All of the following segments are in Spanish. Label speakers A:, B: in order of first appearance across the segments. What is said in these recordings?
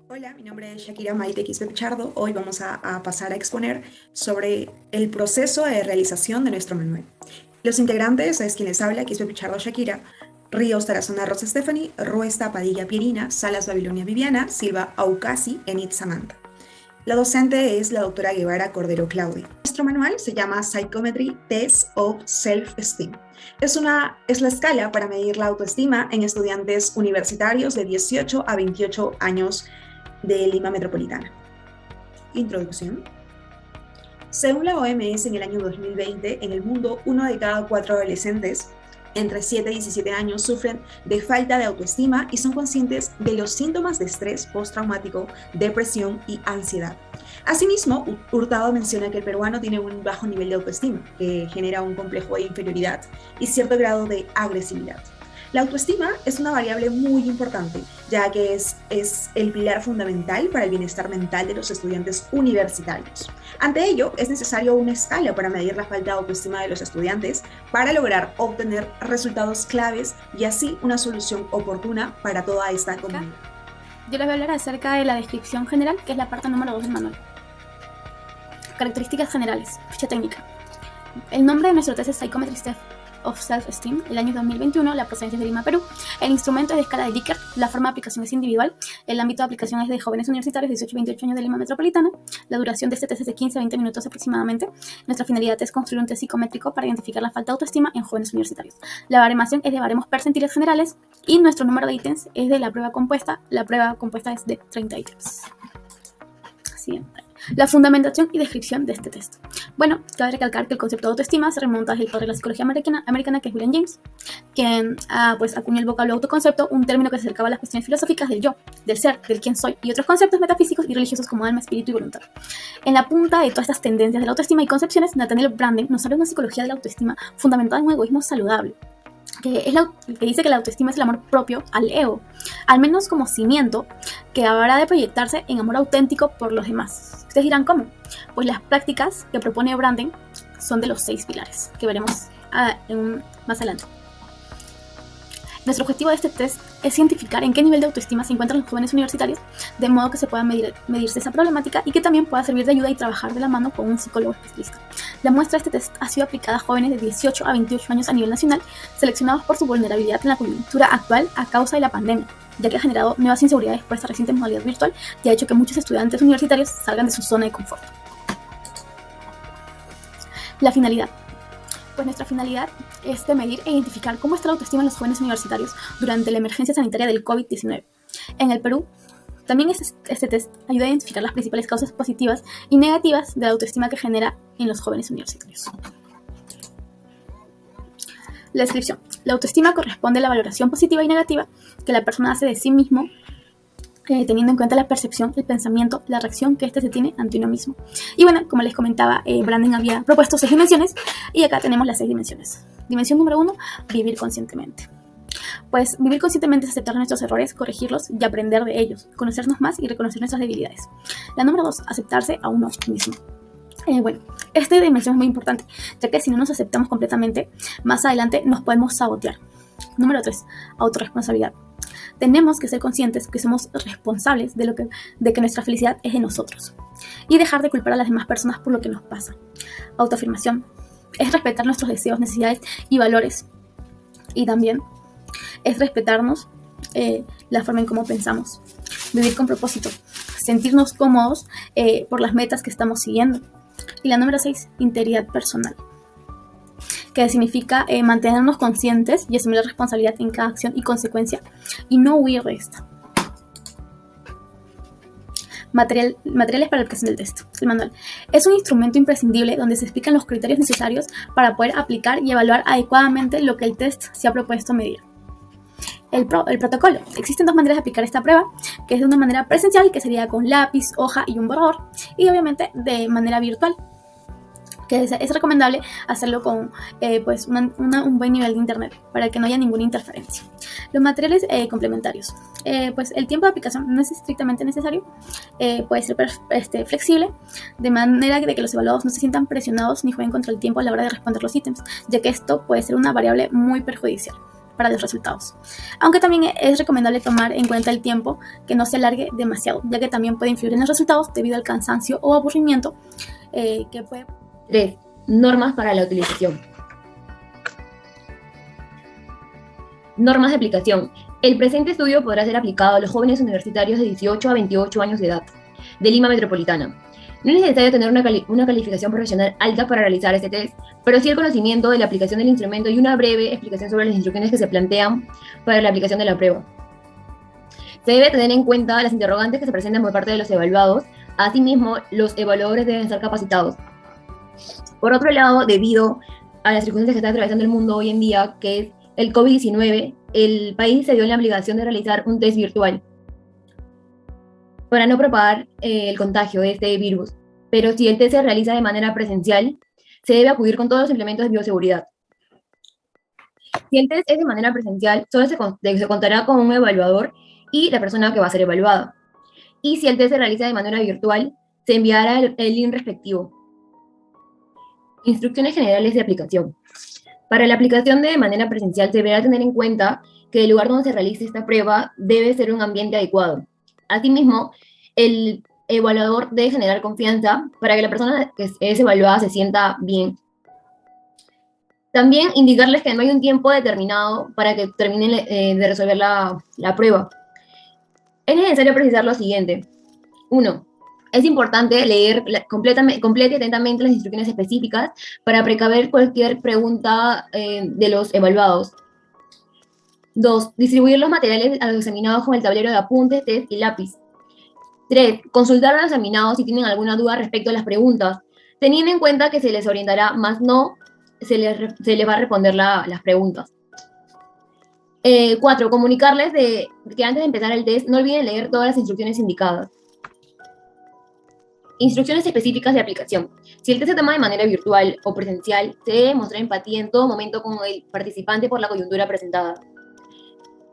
A: Hola, mi nombre es Shakira Maite Quispe Pichardo. Hoy vamos a pasar a exponer sobre el proceso de realización de nuestro manual. Los integrantes es quien les habla, Quispe Pichardo Shakira, Ríos Tarazona Rosa Stephanie, Ruesta Padilla Pierina, Salas Babilonia Viviana, Silva Aucasi, Enid Samantha. La docente es la doctora Guevara Cordero Claudia. Nuestro manual se llama Psychometry Test of Self-Esteem. Es la escala para medir la autoestima en estudiantes universitarios de 18 a 28 años de Lima Metropolitana. Introducción. Según la OMS, en el año 2020, en el mundo, 1 de cada 4 adolescentes entre 7 y 17 años sufren de falta de autoestima y son conscientes de los síntomas de estrés postraumático, depresión y ansiedad. Asimismo, Hurtado menciona que el peruano tiene un bajo nivel de autoestima, que genera un complejo de inferioridad y cierto grado de agresividad. La autoestima es una variable muy importante, ya que es el pilar fundamental para el bienestar mental de los estudiantes universitarios. Ante ello, es necesario una escala para medir la falta de autoestima de los estudiantes para lograr obtener resultados claves y así una solución oportuna para toda esta comunidad.
B: Yo les voy a hablar acerca de la descripción general, que es la parte número 2 del manual. Características generales, ficha técnica. El nombre de nuestro test es Psychometry Test of Self-Esteem, el año 2021, la procedencia es de Lima, Perú. El instrumento es de escala de Likert, la forma de aplicación es individual, el ámbito de aplicación es de jóvenes universitarios de 18 y 28 años de Lima Metropolitana, la duración de este test es de 15 a 20 minutos aproximadamente. Nuestra finalidad es construir un test psicométrico para identificar la falta de autoestima en jóvenes universitarios. La baremación es de baremos percentiles generales y nuestro número de ítems es de la prueba compuesta es de 30 ítems. Siguiente. La fundamentación y descripción de este test. Bueno, cabe recalcar que el concepto de autoestima se remonta al padre de la psicología americana, que es William James, quien acuñó el vocablo autoconcepto, un término que se acercaba a las cuestiones filosóficas del yo, del ser, del quién soy, y otros conceptos metafísicos y religiosos como alma, espíritu y voluntad. En la punta de todas estas tendencias de la autoestima y concepciones, Nathaniel Branden nos habla de una psicología de la autoestima fundamentada en un egoísmo saludable, que dice que la autoestima es el amor propio al ego, al menos como cimiento que habrá de proyectarse en amor auténtico por los demás. Ustedes dirán, ¿cómo? Pues las prácticas que propone Branden son de los 6 pilares, que veremos más adelante. Nuestro objetivo de este test es identificar en qué nivel de autoestima se encuentran los jóvenes universitarios, de modo que se pueda medirse esa problemática y que también pueda servir de ayuda y trabajar de la mano con un psicólogo especialista. La muestra de este test ha sido aplicada a jóvenes de 18 a 28 años a nivel nacional, seleccionados por su vulnerabilidad en la coyuntura actual a causa de la pandemia, ya que ha generado nuevas inseguridades por esta reciente modalidad virtual y ha hecho que muchos estudiantes universitarios salgan de su zona de confort. La finalidad. Pues nuestra finalidad es de medir e identificar cómo está la autoestima en los jóvenes universitarios durante la emergencia sanitaria del COVID-19. En el Perú, también este test ayuda a identificar las principales causas positivas y negativas de la autoestima que genera en los jóvenes universitarios. La descripción. La autoestima corresponde a la valoración positiva y negativa que la persona hace de sí mismo, teniendo en cuenta la percepción, el pensamiento, la reacción que éste se tiene ante uno mismo. Y bueno, como les comentaba, Branden había propuesto 6 dimensiones y acá tenemos las 6 dimensiones. Dimensión número 1, vivir conscientemente. Pues vivir conscientemente es aceptar nuestros errores, corregirlos y aprender de ellos, conocernos más y reconocer nuestras debilidades. La número 2, aceptarse a uno mismo. Bueno, esta dimensión es muy importante, ya que si no nos aceptamos completamente, más adelante nos podemos sabotear. Número 3, autorresponsabilidad. Tenemos que ser conscientes que somos responsables de que nuestra felicidad es de nosotros y dejar de culpar a las demás personas por lo que nos pasa. Autoafirmación es respetar nuestros deseos, necesidades y valores, y también es respetarnos la forma en cómo pensamos. Vivir con propósito, sentirnos cómodos por las metas que estamos siguiendo. Y la número 6, integridad personal, que significa mantenernos conscientes y asumir la responsabilidad en cada acción y consecuencia y no huir de esta. Materiales para la aplicación del test. El manual es un instrumento imprescindible donde se explican los criterios necesarios para poder aplicar y evaluar adecuadamente lo que el test se ha propuesto medir. El protocolo. Existen 2 maneras de aplicar esta prueba, que es de una manera presencial, que sería con lápiz, hoja y un borrador, y obviamente de manera virtual, que es recomendable hacerlo con un buen nivel de internet para que no haya ninguna interferencia. Los materiales complementarios. Pues el tiempo de aplicación no es estrictamente necesario, puede ser flexible, de manera de que los evaluados no se sientan presionados ni jueguen contra el tiempo a la hora de responder los ítems, ya que esto puede ser una variable muy perjudicial. para los resultados. Aunque también es recomendable tomar en cuenta el tiempo, que no se alargue demasiado, ya que también puede influir en los resultados debido al cansancio o aburrimiento que puede...
C: 3. Normas para la utilización. Normas de aplicación. El presente estudio podrá ser aplicado a los jóvenes universitarios de 18 a 28 años de edad, de Lima Metropolitana. No es necesario tener una calificación profesional alta para realizar este test, pero sí el conocimiento de la aplicación del instrumento y una breve explicación sobre las instrucciones que se plantean para la aplicación de la prueba. Se debe tener en cuenta las interrogantes que se presentan por parte de los evaluados. Asimismo, los evaluadores deben estar capacitados. Por otro lado, debido a las circunstancias que está atravesando el mundo hoy en día, que es el COVID-19, el país se vio en la obligación de realizar un test virtual para no propagar el contagio de este virus. Pero si el test se realiza de manera presencial, se debe acudir con todos los implementos de bioseguridad. Si el test es de manera presencial, solo se contará con un evaluador y la persona que va a ser evaluada. Y si el test se realiza de manera virtual, se enviará el link respectivo. Instrucciones generales de aplicación. Para la aplicación de manera presencial, se deberá tener en cuenta que el lugar donde se realice esta prueba debe ser un ambiente adecuado. Asimismo, el evaluador debe generar confianza para que la persona que es evaluada se sienta bien. También indicarles que no hay un tiempo determinado para que terminen de resolver la prueba. Es necesario precisar lo siguiente. 1. Es importante leer completa y atentamente las instrucciones específicas para precaver cualquier pregunta de los evaluados. 2. Distribuir los materiales a los examinados con el tablero de apuntes, test y lápiz. 3. Consultar a los examinados si tienen alguna duda respecto a las preguntas, teniendo en cuenta que se les orientará, más no se les va a responder las preguntas. 4. Comunicarles que antes de empezar el test no olviden leer todas las instrucciones indicadas. Instrucciones específicas de aplicación. Si el test se toma de manera virtual o presencial, se debe mostrar empatía en todo momento con el participante por la coyuntura presentada.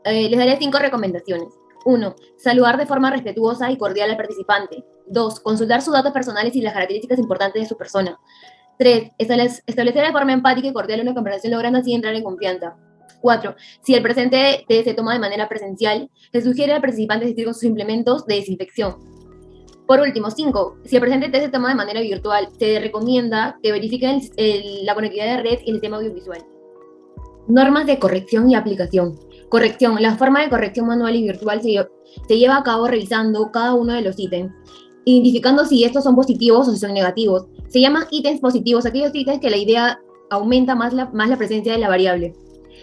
C: Les daré 5 recomendaciones. 1. Saludar de forma respetuosa y cordial al participante. 2. Consultar sus datos personales y las características importantes de su persona. 3. Establecer de forma empática y cordial una conversación, logrando así entrar en confianza. 4. Si el presente test se toma de manera presencial, se sugiere al participante asistir con sus implementos de desinfección. Por último, 5. Si el presente test se toma de manera virtual, se recomienda que verifiquen la conectividad de red y el sistema audiovisual. Normas de corrección y aplicación. Corrección. La forma de corrección manual y virtual se lleva a cabo revisando cada uno de los ítems, identificando si estos son positivos o si son negativos. Se llaman ítems positivos aquellos ítems que la idea aumenta más la presencia de la variable.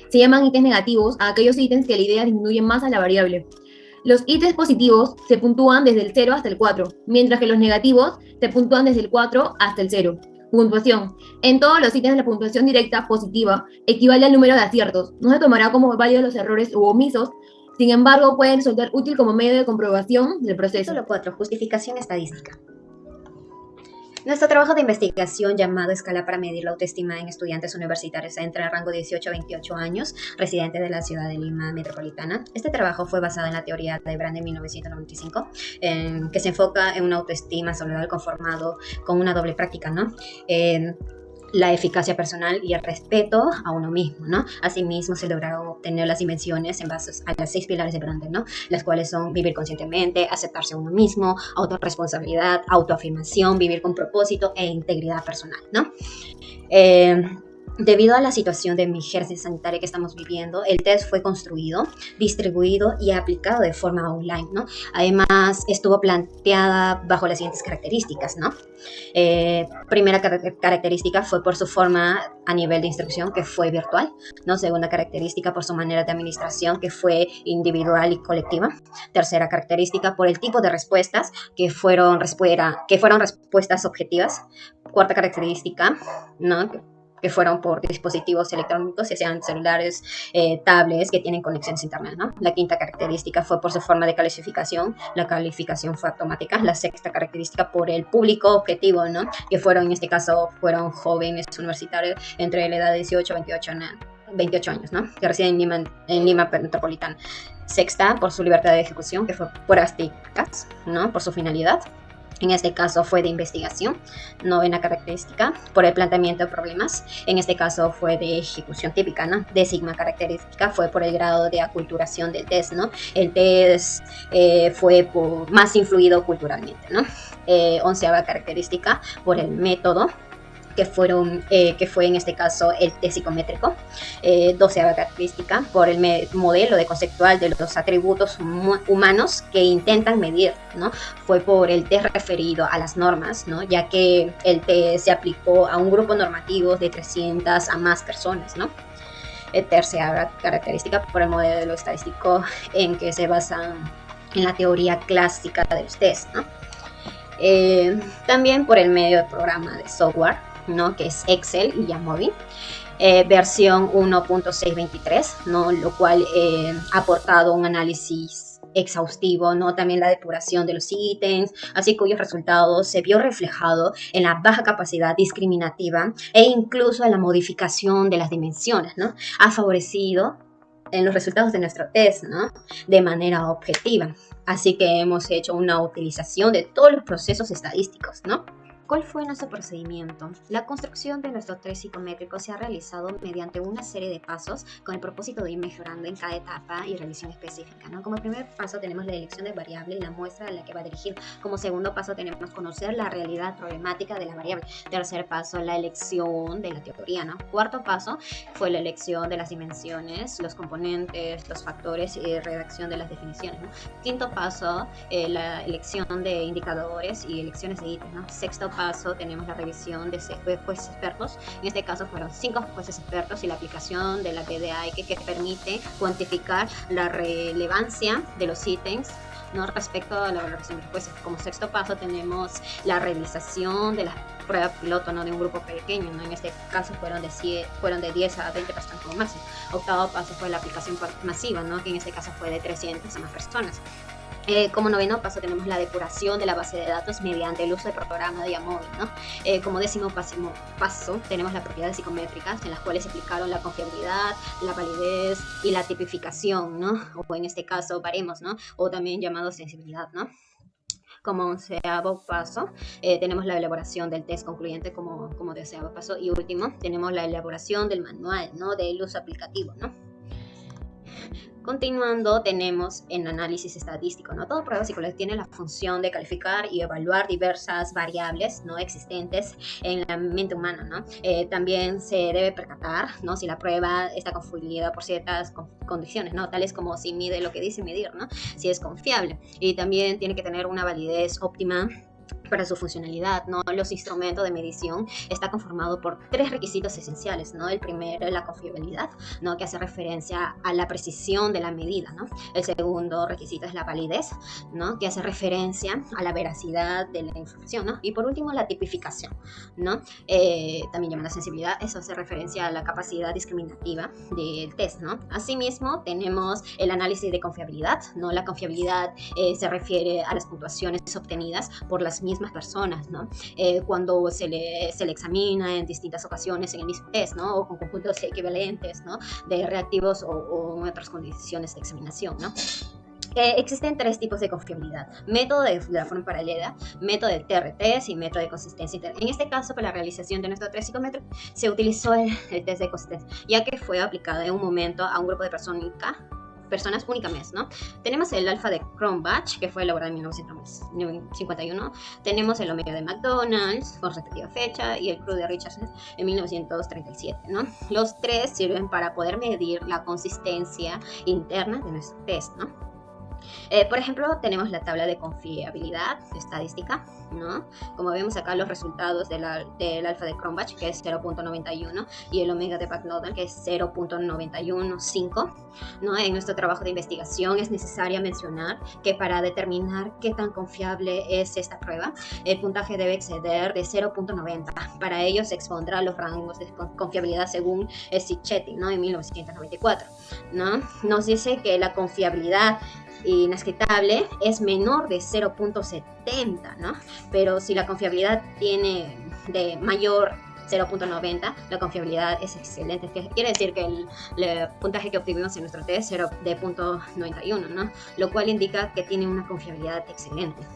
C: Se llaman ítems negativos a aquellos ítems que la idea disminuye más a la variable. Los ítems positivos se puntúan desde el 0 hasta el 4, mientras que los negativos se puntúan desde el 4 hasta el 0. Puntuación. En todos los ítems la puntuación directa positiva equivale al número de aciertos. No se tomará como válidos los errores u omisos, sin embargo pueden resultar útil como medio de comprobación del proceso.
D: Título 4. Justificación estadística. Nuestro trabajo de investigación llamado Escala para medir la autoestima en estudiantes universitarios entre el rango de 18 a 28 años, residentes de la ciudad de Lima Metropolitana. Este trabajo fue basado en la teoría de Brand de 1995, que se enfoca en una autoestima saludable conformado con una doble práctica, ¿no? La eficacia personal y el respeto a uno mismo, ¿no? Asimismo, se lograron obtener las dimensiones en base a las 6 pilares de Brandon, ¿no? Las cuales son vivir conscientemente, aceptarse a uno mismo, autorresponsabilidad, autoafirmación, vivir con propósito e integridad personal, ¿no? Debido a la situación de emergencia sanitaria que estamos viviendo, el test fue construido, distribuido y aplicado de forma online, ¿no? Además, estuvo planteada bajo las siguientes características, ¿no? Primera característica fue por su forma a nivel de instrucción, que fue virtual, ¿no? Segunda característica por su manera de administración, que fue individual y colectiva. Tercera característica por el tipo de respuestas, que fueron respuestas objetivas. Cuarta característica, ¿no? Que fueron por dispositivos electrónicos, ya sean celulares, tablets que tienen conexiones a internet, ¿no? La quinta característica fue por su forma de calificación, la calificación fue automática. La sexta característica por el público objetivo, ¿no? Que en este caso, fueron jóvenes universitarios entre la edad de 18 a 28 años, ¿no? Que residen en Lima Metropolitana. Sexta, por su libertad de ejecución, que fue prácticas, ¿no? Por su finalidad. En este caso fue de investigación. Novena característica, por el planteamiento de problemas. En este caso fue de ejecución típica, ¿no? Décima característica fue por el grado de aculturación del test, ¿no? El test fue más influido culturalmente, ¿no? Onceava característica, por el método, que fue en este caso el test psicométrico. 12ª característica, por el modelo de conceptual de los atributos humanos que intentan medir, ¿no? Fue por el test referido a las normas, ¿no? Ya que el test se aplicó a un grupo normativo de 300 a más personas, ¿no? 13ª característica, por el modelo estadístico en que se basa en la teoría clásica de los test, ¿no? También por el medio de programa de software, ¿no? Que es Excel y Jamovi, versión 1.623, ¿no? Lo cual ha aportado un análisis exhaustivo, ¿no? También la depuración de los ítems, así cuyos resultados se vio reflejado en la baja capacidad discriminativa e incluso en la modificación de las dimensiones, ¿no? Ha favorecido en los resultados de nuestro test, ¿no? De manera objetiva. Así que hemos hecho una utilización de todos los procesos estadísticos, ¿no? ¿Cuál fue nuestro procedimiento? La construcción de nuestro test psicométrico se ha realizado mediante una serie de pasos con el propósito de ir mejorando en cada etapa y revisión específica, ¿no? Como primer paso tenemos la elección de variable y la muestra a la que va a dirigir. Como segundo paso tenemos conocer la realidad problemática de la variable. Tercer paso, la elección de la teoría, ¿no? Cuarto paso fue la elección de las dimensiones, los componentes, los factores y redacción de las definiciones, ¿no? Quinto paso, la elección de indicadores y elecciones de ítems, ¿no? Sexto paso tenemos la revisión de jueces expertos. En este caso fueron 5 jueces expertos y la aplicación de la PDA que permite cuantificar la relevancia de los ítems, ¿no? Respecto a la valoración de los jueces. Como sexto paso tenemos la realización de las pruebas piloto, ¿no? De un grupo pequeño, ¿no? En este caso fueron de 10 a 20 personas como máximo. Octavo paso fue la aplicación masiva, ¿no? Que en este caso fue de 300 a más personas. Como noveno paso tenemos la depuración de la base de datos mediante el uso del programa de Jamovi, ¿no? Como décimo paso tenemos las propiedades psicométricas en las cuales se aplicaron la confiabilidad, la validez y la tipificación, ¿no? O en este caso baremos, ¿no? O también llamado sensibilidad, ¿no? Como onceavo paso tenemos la elaboración del test concluyente como doceavo paso, y último tenemos la elaboración del manual, ¿no? Del uso aplicativo, ¿no? Continuando, tenemos en análisis estadístico, ¿no? Toda prueba psicológica tiene la función de calificar y evaluar diversas variables no existentes en la mente humana, ¿no? También se debe percatar, ¿no? Si la prueba está confundida por ciertas condiciones, ¿no? Tales como si mide lo que dice medir, ¿no? Si es confiable. Y también tiene que tener una validez óptima para su funcionalidad, ¿no? Los instrumentos de medición está conformado por 3 requisitos esenciales, ¿no? El primero es la confiabilidad, ¿no? Que hace referencia a la precisión de la medida, ¿no? El segundo requisito es la validez, ¿no? Que hace referencia a la veracidad de la información, ¿no? Y por último la tipificación, ¿no? También llamada sensibilidad, eso hace referencia a la capacidad discriminativa del test, ¿no? Asimismo tenemos el análisis de confiabilidad, ¿no? La confiabilidad se refiere a las puntuaciones obtenidas por las mismas personas, ¿no? Cuando se le examina en distintas ocasiones en el mismo test, ¿no? O con conjuntos equivalentes, ¿no? De reactivos o otras condiciones de examinación, ¿no? Existen 3 tipos de confiabilidad: método de la forma paralela, método del TRT y método de consistencia interna. En este caso, para la realización de nuestro test psicométrico, se utilizó el test de consistencia, ya que fue aplicado en un momento a un grupo de personas únicamente, ¿no? Tenemos el alfa de Cronbach, que fue elaborado en 1951. Tenemos el omega de McDonald's, con respectiva fecha, y el CRU de Richardson en 1937, ¿no? Los 3 sirven para poder medir la consistencia interna de nuestro test, ¿no? Por ejemplo, tenemos la tabla de confiabilidad estadística, ¿no? Como vemos acá, los resultados del alfa de Cronbach, que es 0.91, y el omega de McDonald, que es 0.915, ¿no? En nuestro trabajo de investigación es necesario mencionar que para determinar qué tan confiable es esta prueba, el puntaje debe exceder de 0.90. Para ello se expondrá los rangos de confiabilidad según Sicchetti, ¿no? En 1994, ¿no? Nos dice que la confiabilidad inescritable es menor de 0.70, ¿no? Pero si la confiabilidad tiene de mayor 0.90, la confiabilidad es excelente. Quiere decir que el puntaje que obtuvimos en nuestro test era de 0.91, ¿no? Lo cual indica que tiene una confiabilidad excelente.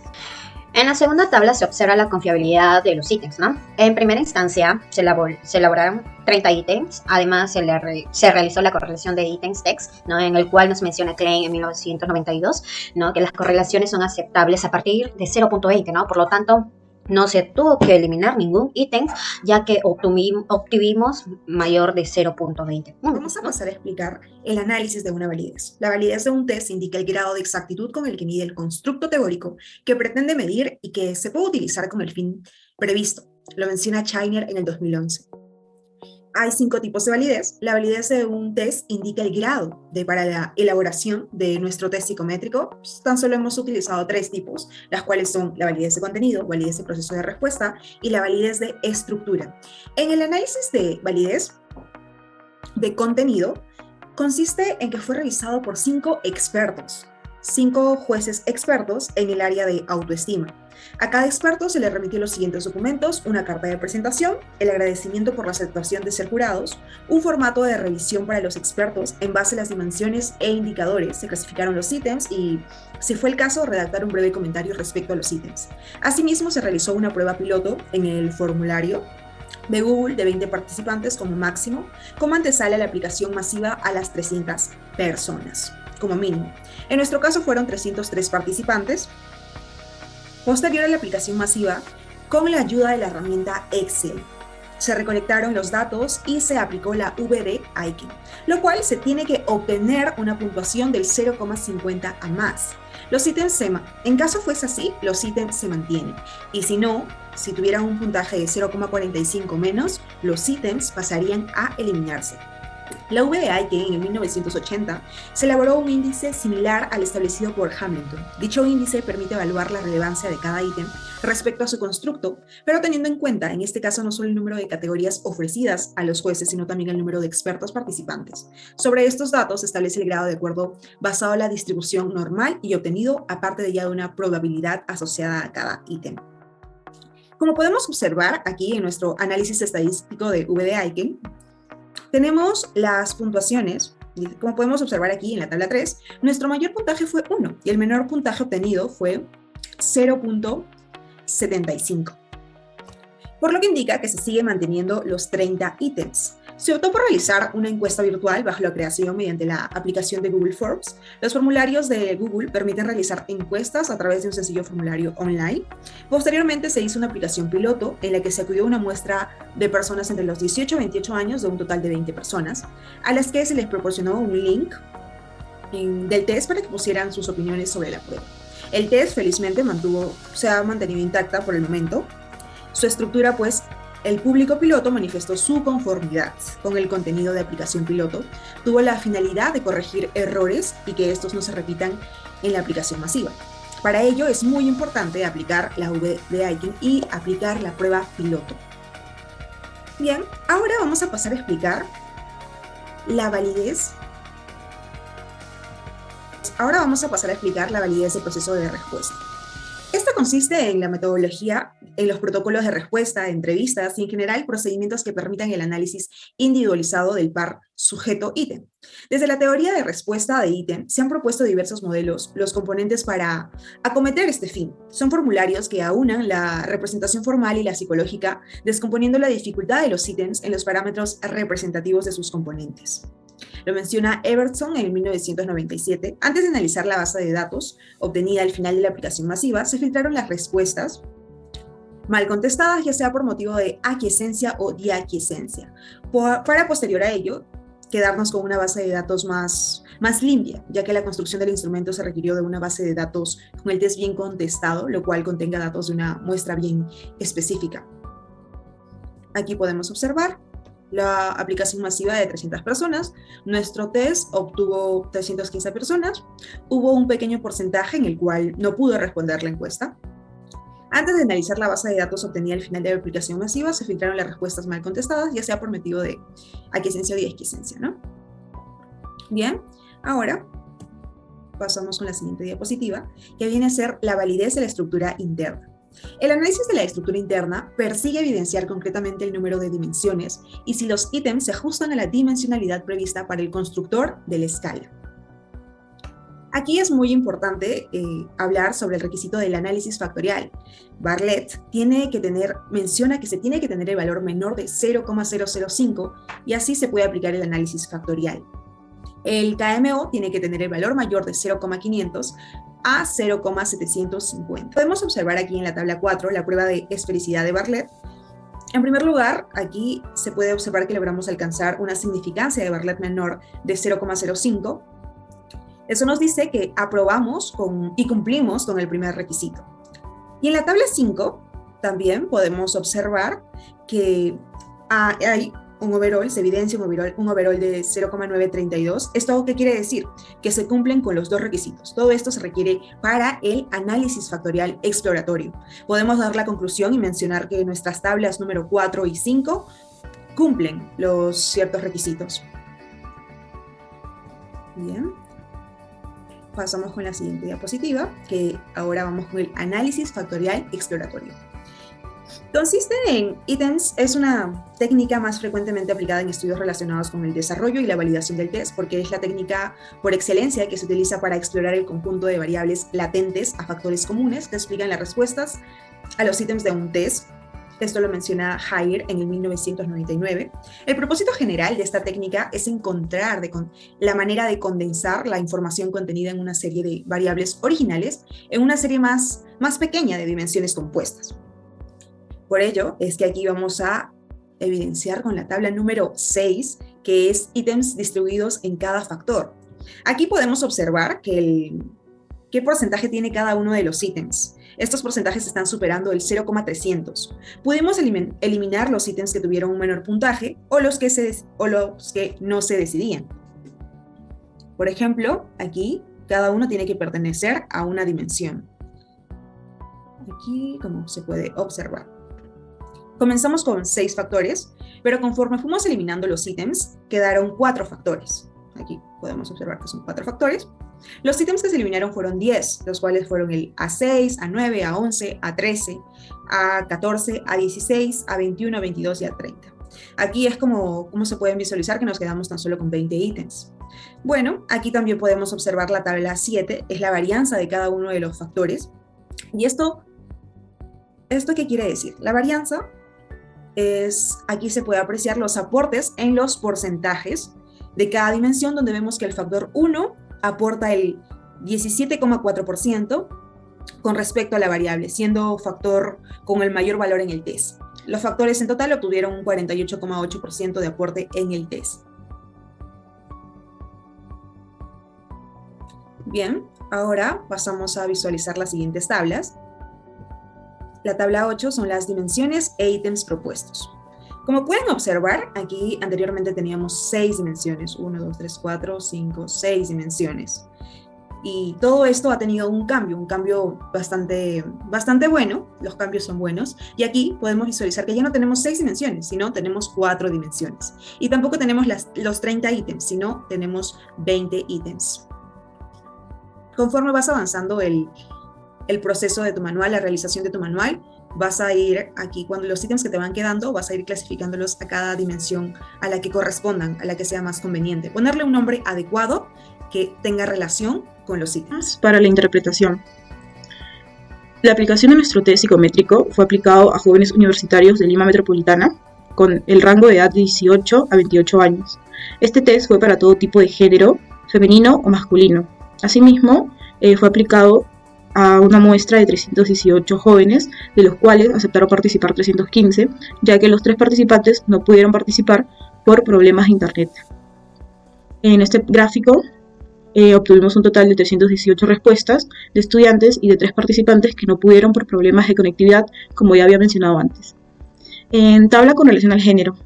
D: En la segunda tabla se observa la confiabilidad de los ítems, ¿no? En primera instancia se elaboraron 30 ítems, además se realizó la correlación de ítems text, ¿no? En el cual nos menciona Klein en 1992, ¿no? Que las correlaciones son aceptables a partir de 0.20, ¿no? Por lo tanto, no se tuvo que eliminar ningún ítem, ya que obtuvimos mayor de 0.20.
A: Vamos a pasar a explicar el análisis de una validez. La validez de un test indica el grado de exactitud con el que mide el constructo teórico que pretende medir y que se puede utilizar con el fin previsto. Lo menciona Scheiner en el 2011. Hay 5 tipos de validez. La validez de un test indica el grado para la elaboración de nuestro test psicométrico. Tan solo hemos utilizado 3 tipos, las cuales son la validez de contenido, validez de proceso de respuesta y la validez de estructura. En el análisis de validez de contenido, consiste en que fue revisado por 5 expertos, 5 jueces expertos en el área de autoestima. A cada experto se le remitió los siguientes documentos: una carta de presentación, el agradecimiento por la aceptación de ser jurados, un formato de revisión para los expertos en base a las dimensiones e indicadores, se clasificaron los ítems y, si fue el caso, redactar un breve comentario respecto a los ítems. Asimismo, se realizó una prueba piloto en el formulario de Google de 20 participantes como máximo, como antesala a la aplicación masiva a las 300 personas, como mínimo. En nuestro caso fueron 303 participantes. Posterior a la aplicación masiva, con la ayuda de la herramienta Excel, se recolectaron los datos y se aplicó la VD-IQ, lo cual se tiene que obtener una puntuación del 0,50 a más. Los ítems en caso fuese así, los ítems se mantienen, y si no, si tuvieran un puntaje de 0,45 menos, los ítems pasarían a eliminarse. La VDI, que en el 1980 se elaboró un índice similar al establecido por Hamilton. Dicho índice permite evaluar la relevancia de cada ítem respecto a su constructo, pero teniendo en cuenta, en este caso, no solo el número de categorías ofrecidas a los jueces, sino también el número de expertos participantes. Sobre estos datos se establece el grado de acuerdo basado en la distribución normal y obtenido, aparte de ya de una probabilidad asociada a cada ítem. Como podemos observar aquí en nuestro análisis estadístico de VDI, tenemos las puntuaciones. Como podemos observar aquí en la tabla 3, nuestro mayor puntaje fue 1 y el menor puntaje obtenido fue 0.75, por lo que indica que se sigue manteniendo los 30 ítems. Se optó por realizar una encuesta virtual bajo la creación mediante la aplicación de Google Forms. Los formularios de Google permiten realizar encuestas a través de un sencillo formulario online. Posteriormente se hizo una aplicación piloto en la que se acudió a una muestra de personas entre los 18 y 28 años, de un total de 20 personas, a las que se les proporcionó un link del test para que pusieran sus opiniones sobre la prueba. El test felizmente se ha mantenido intacta por el momento. Su estructura, pues, el público piloto manifestó su conformidad con el contenido de aplicación piloto, tuvo la finalidad de corregir errores y que estos no se repitan en la aplicación masiva. Para ello es muy importante aplicar la VDI y aplicar la prueba piloto. Bien, ahora vamos a pasar a explicar la validez. Ahora vamos a pasar a explicar la validez del proceso de respuesta. Esta consiste en la metodología, en los protocolos de respuesta, entrevistas y en general procedimientos que permitan el análisis individualizado del par sujeto-ítem. Desde la teoría de respuesta de ítem se han propuesto diversos modelos, los componentes para acometer este fin. Son formularios que aunan la representación formal y la psicológica, descomponiendo la dificultad de los ítems en los parámetros representativos de sus componentes. Lo menciona Evertson en 1997. Antes de analizar la base de datos obtenida al final de la aplicación masiva, se filtraron las respuestas mal contestadas, ya sea por motivo de aquiescencia o diaquiescencia, para posterior a ello quedarnos con una base de datos más limpia, ya que la construcción del instrumento se requirió de una base de datos con el test bien contestado, lo cual contenga datos de una muestra bien específica. Aquí podemos observar la aplicación masiva de 300 personas. Nuestro test obtuvo 315 personas. Hubo un pequeño porcentaje en el cual no pudo responder la encuesta. Antes de analizar la base de datos obtenida al final de la aplicación masiva, se filtraron las respuestas mal contestadas, ya sea por motivo de aquiescencia o diaquiescencia, ¿no? Bien, ahora pasamos con la siguiente diapositiva, que viene a ser la validez de la estructura interna. El análisis de la estructura interna persigue evidenciar concretamente el número de dimensiones y si los ítems se ajustan a la dimensionalidad prevista para el constructor de la escala. Aquí es muy importante hablar sobre el requisito del análisis factorial. Bartlett menciona que se tiene que tener el valor menor de 0,005 y así se puede aplicar el análisis factorial. El KMO tiene que tener el valor mayor de 0,500 a 0,750. Podemos observar aquí en la tabla 4 la prueba de esfericidad de Bartlett. En primer lugar, aquí se puede observar que logramos alcanzar una significancia de Bartlett menor de 0,05. Eso nos dice que aprobamos y cumplimos con el primer requisito. Y en la tabla 5 también podemos observar que hay un overall, se evidencia un overall de 0,932. ¿Esto qué quiere decir? Que se cumplen con los dos requisitos. Todo esto se requiere para el análisis factorial exploratorio. Podemos dar la conclusión y mencionar que nuestras tablas número 4 y 5 cumplen los ciertos requisitos. Bien. Pasamos con la siguiente diapositiva, que ahora vamos con el análisis factorial exploratorio. Consiste en ítems, es una técnica más frecuentemente aplicada en estudios relacionados con el desarrollo y la validación del test, porque es la técnica por excelencia que se utiliza para explorar el conjunto de variables latentes a factores comunes que explican las respuestas a los ítems de un test. Esto lo menciona Haier en el 1999. El propósito general de esta técnica es encontrar la manera de condensar la información contenida en una serie de variables originales en una serie más pequeña de dimensiones compuestas. Por ello, es que aquí vamos a evidenciar con la tabla número 6, que es ítems distribuidos en cada factor. Aquí podemos observar qué porcentaje tiene cada uno de los ítems. Estos porcentajes están superando el 0,300. Pudimos eliminar los ítems que tuvieron un menor puntaje o los que no se decidían. Por ejemplo, aquí cada uno tiene que pertenecer a una dimensión. Aquí, como se puede observar. Comenzamos con 6 factores, pero conforme fuimos eliminando los ítems, quedaron 4 factores. Aquí podemos observar que son 4 factores. Los ítems que se eliminaron fueron 10, los cuales fueron el A6, A9, A11, A13, A14, A16, A21, A22 y A30. Aquí es como se pueden visualizar que nos quedamos tan solo con 20 ítems. Bueno, aquí también podemos observar la tabla 7, es la varianza de cada uno de los factores. ¿Y esto qué quiere decir? La varianza aquí se puede apreciar los aportes en los porcentajes de cada dimensión, donde vemos que el factor 1 aporta el 17,4% con respecto a la variable, siendo factor con el mayor valor en el test. Los factores en total obtuvieron un 48,8% de aporte en el test. Bien, ahora pasamos a visualizar las siguientes tablas. La tabla 8 son las dimensiones e ítems propuestos. Como pueden observar, aquí anteriormente teníamos 6 dimensiones, 1, 2, 3, 4, 5, 6 dimensiones. Y todo esto ha tenido un cambio bastante bueno, los cambios son buenos, y aquí podemos visualizar que ya no tenemos 6 dimensiones, sino tenemos 4 dimensiones. Y tampoco tenemos los 30 ítems, sino tenemos 20 ítems. Conforme vas avanzando el proceso de tu manual, la realización de tu manual, vas a ir aquí, cuando los ítems que te van quedando, vas a ir clasificándolos a cada dimensión a la que correspondan, a la que sea más conveniente. Ponerle un nombre adecuado que tenga relación con los ítems.
E: Para la interpretación. La aplicación de nuestro test psicométrico fue aplicado a jóvenes universitarios de Lima Metropolitana con el rango de edad de 18 a 28 años. Este test fue para todo tipo de género, femenino o masculino. Asimismo, fue aplicado a una muestra de 318 jóvenes, de los cuales aceptaron participar 315, ya que los 3 participantes no pudieron participar por problemas de internet. En este gráfico obtuvimos un total de 318 respuestas de estudiantes y de 3 participantes que no pudieron por problemas de conectividad, como ya había mencionado antes. En tabla con relación al género.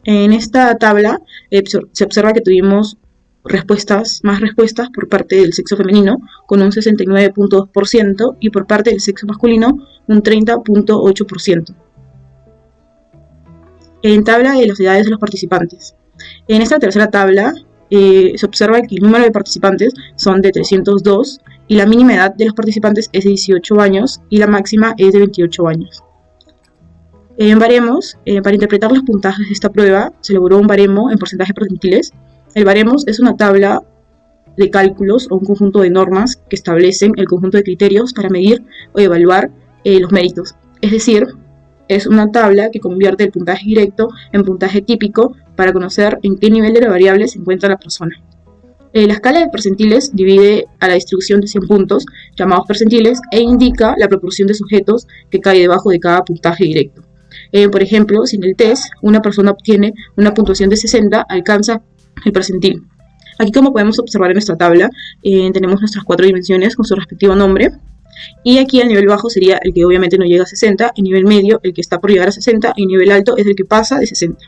E: En esta tabla se observa que tuvimos más respuestas por parte del sexo femenino, con un 69,2%, y por parte del sexo masculino, un 30,8%. En tabla de las edades de los participantes. En esta tercera tabla se observa que el número de participantes son de 302 y la mínima edad de los participantes es de 18 años y la máxima es de 28 años. En baremos, para interpretar los puntajes de esta prueba, se elaboró un baremo en porcentajes percentiles. El baremos es una tabla de cálculos o un conjunto de normas que establecen el conjunto de criterios para medir o evaluar los méritos. Es decir, es una tabla que convierte el puntaje directo en puntaje típico para conocer en qué nivel de la variable se encuentra la persona. La escala de percentiles divide a la distribución de 100 puntos, llamados percentiles, e indica la proporción de sujetos que cae debajo de cada puntaje directo. Por ejemplo, si en el test una persona obtiene una puntuación de 60, alcanza el percentil. Aquí, como podemos observar en nuestra tabla, tenemos nuestras 4 dimensiones con su respectivo nombre. Y aquí el nivel bajo sería el que obviamente no llega a 60, el nivel medio el que está por llegar a 60 y el nivel alto es el que pasa de 60.